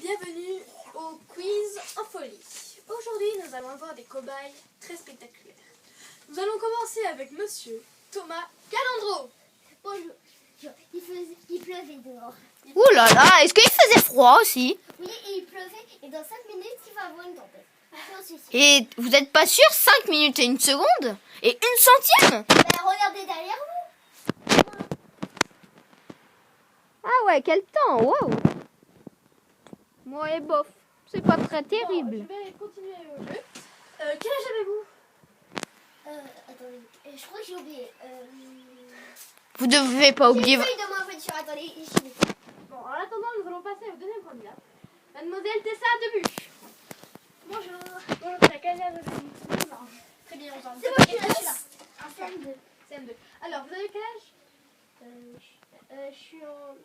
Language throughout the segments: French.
Bienvenue au quiz en folie. Aujourd'hui, nous allons avoir des cobayes très spectaculaires. Nous allons commencer avec monsieur Thomas Calandro. Bonjour. Il pleuvait dehors. Ouh là là, est-ce qu'il faisait froid aussi? Oui, et il pleuvait. Et dans 5 minutes, il va avoir une tempête. J'en suis sûre. Et vous n'êtes pas sûr? 5 minutes et 1 seconde? Et 1 centième? Ben, regardez derrière vous. Ah ouais, quel temps, waouh! Ouais, bof, c'est pas très terrible. Bon, je vais continuer au jeu. Quel âge avez-vous? Attendez, je crois que j'ai oublié. Vous devez pas J'ai oublier... une feuille de ma voiture. Attendez, je l'ai. Bon, en attendant, nous allons passer au deuxième candidat. Mademoiselle Tessa Debuche. Bonjour. Bonjour, t'as quel âge aujourd'hui? 11 ans. Très bien, 11 ans. C'est moi qui suis là. Un CM2. CM2. Alors, vous avez quel âge? Je suis en...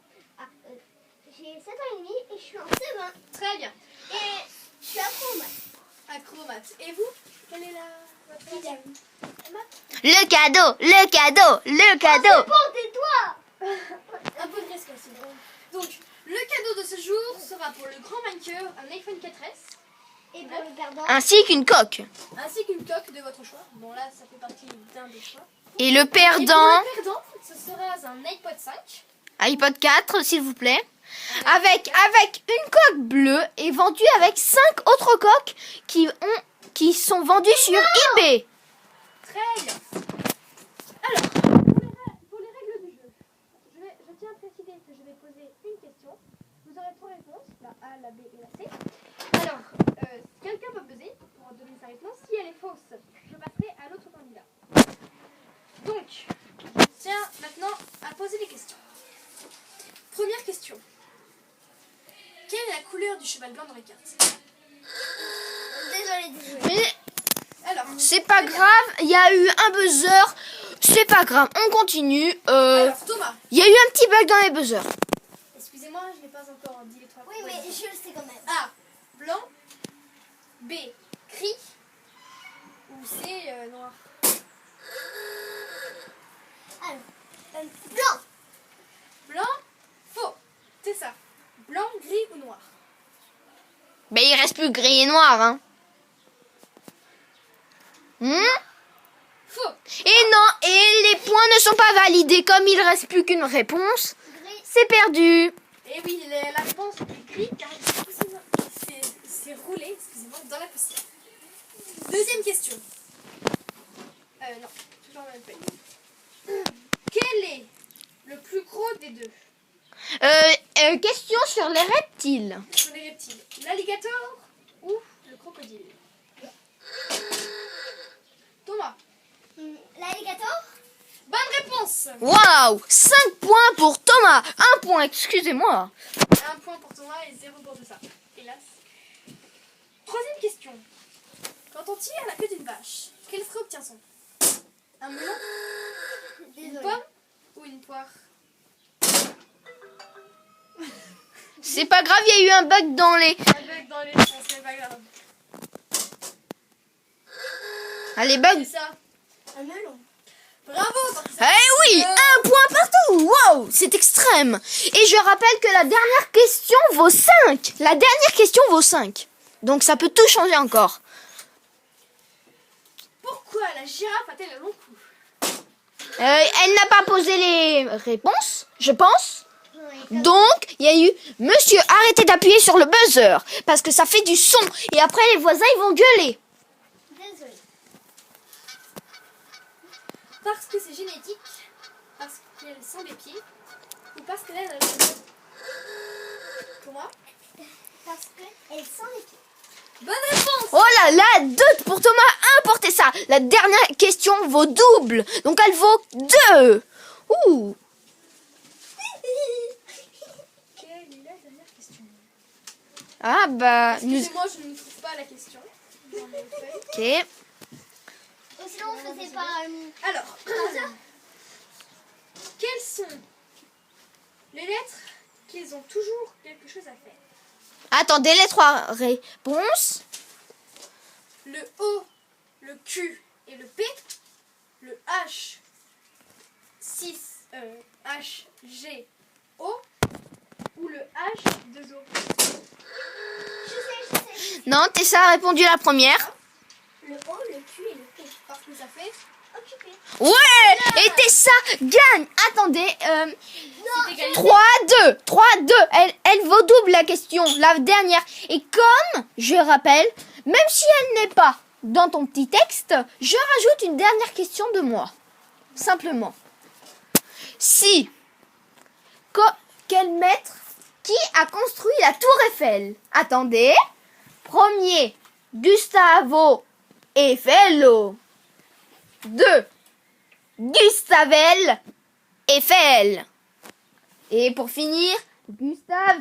j'ai 7 ans et demi et je suis en CE1. Très bien. Et je suis acromate. Acromate. Et vous? Quelle est votre âge? Le cadeau, le cadeau, le cadeau! Bon, tais-toi. Un peu de respect, c'est drôle. Donc, le cadeau de ce jour sera pour le grand vainqueur un iPhone 4S, Et pour le perdant. Ainsi qu'une coque. ainsi qu'une coque de votre choix. Bon, là, ça fait partie d'un des choix. Et le Et pour perdant, le perdant, ce sera un iPod 5. iPod 4 s'il vous plaît. Avec une coque bleue et vendue avec 5 autres coques qui sont vendues sur eBay. Très bien. Alors, pour les règles du jeu, je tiens à préciser que je vais poser une question. Vous aurez 3 réponses, la A, la B et la C. Alors, quelqu'un va buzzer pour donner sa réponse. Si elle est fausse, je passerai à l'autre candidat. Donc, je tiens maintenant à poser des questions. Première question. Quelle est la couleur du cheval blanc dans les cartes? Désolée. Mais Alors, c'est pas grave, il y a eu un buzzer. C'est pas grave, on continue. alors, Thomas. Il y a eu un petit bug dans les buzzers. Excusez-moi, je n'ai pas encore dit les 3 Oui, mais je le sais quand même. A, blanc. B, gris. Ou C, noir. Alors, blanc. Blanc, faux. C'est ça. Blanc, gris ou noir. Ben il reste plus gris et noir, hein. Faux. Et non, et les points ne sont pas validés. Comme il reste plus qu'une réponse, Gris. c'est perdu. Et oui, la réponse est gris car c'est roulé, excusez-moi, dans la poussière. Deuxième question. Non, toujours la même feuille. Quel est le plus gros des deux? Question sur les reptiles. Sur les reptiles, l'alligator ou le crocodile? Thomas. L'alligator. Bonne réponse. Waouh, 5 points pour Thomas. 1 point, excusez-moi. 1 point pour Thomas et 0 pour tout ça. Hélas. Troisième question. Quand on tire la queue d'une vache, quel fruit obtient-on? Un melon, une Désolée. pomme ou une poire? C'est pas grave, il y a eu un bug dans les... Avec dans les réponses, c'est pas grave. Allez, bug. C'est ça. Un melon. Bravo. Eh oui, 1 point partout. Waouh, c'est extrême. Et je rappelle que la dernière question vaut 5. La dernière question vaut 5. Donc ça peut tout changer encore. Pourquoi la girafe a-t-elle un long cou? Elle n'a pas posé les réponses, je pense. Oui. Donc, il y a eu monsieur, arrêtez d'appuyer sur le buzzer parce que ça fait du son et après les voisins ils vont gueuler. Désolée. Parce que c'est génétique, parce qu'elle sent les pieds, ou parce qu'elle a le... Comment? Parce qu'elle sent les pieds. Bonne réponse. Oh là là, 2 pour Thomas, 1 pour Tessa. La dernière question vaut double, donc elle vaut 2. Ouh. Quelle est la dernière question? Ah bah, nous... Excusez-moi, je ne trouve pas la question dans mes feuilles. Ok. Ou sinon, on faisait pas... Alors, quelles sont les lettres qu'ils ont toujours quelque chose à faire? Attendez les 3 réponses. Le O, le Q et le P, le H, 6, H, G, O ou le H, 2 O. Non, Tessa a répondu la première. Le O, le Q et le P. Parce que ça fait. Occupé. Ouais. Et Tessa gagne. Attendez. C'est égalité. 3-2. 3-2. Elle vaut double la question. La dernière. Et comme, je rappelle, même si elle n'est pas dans ton petit texte, je rajoute une dernière question de moi. Simplement. Si. Quel maître qui a construit la tour Eiffel? Attendez. Premier, Gustavo Eiffel. 2. Gustavel Eiffel. Et pour finir, Gustave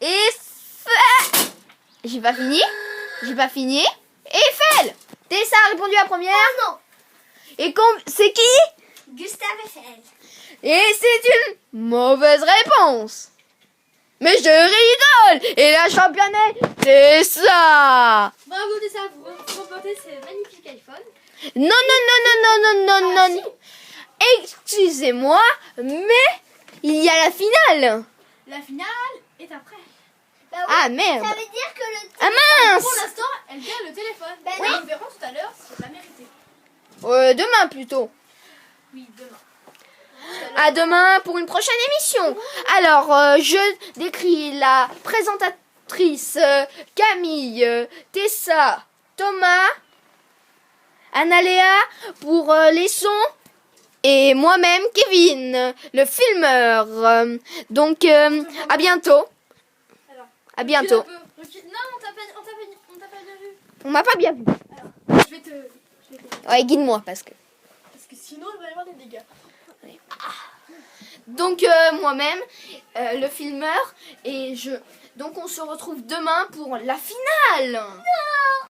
Eiffel. J'ai pas fini. Eiffel. Tessa a répondu la première. Ah non. Et c'est qui? Gustave Eiffel. Et c'est une mauvaise réponse. Mais je rigole. Et la championne est Tessa. Bravo Tessa, vous remportez ce magnifique iPhone. Non. Excusez-moi, mais il y a la finale. La finale est après. Bah oui, Ah merde. ça veut dire que le Ah Pour mince. l'instant, elle gagne le téléphone. Ben Oui. non. Nous verrons tout à l'heure si elle l'a mérité. Demain plutôt. Oui, demain. À demain pour une prochaine émission. Alors, je décris la présentatrice Camille, Tessa, Thomas, Analéa pour les sons et moi-même Kevin, le filmeur. Donc, à bientôt. Alors, À bientôt. recule un peu, recule. Non, on t'a pas bien vu. On m'a pas bien vu. Je vais te... Ouais, guide-moi parce que. Parce que sinon, il va y avoir des dégâts. Donc moi-même, le filmeur, et je. Donc on se retrouve demain pour la finale.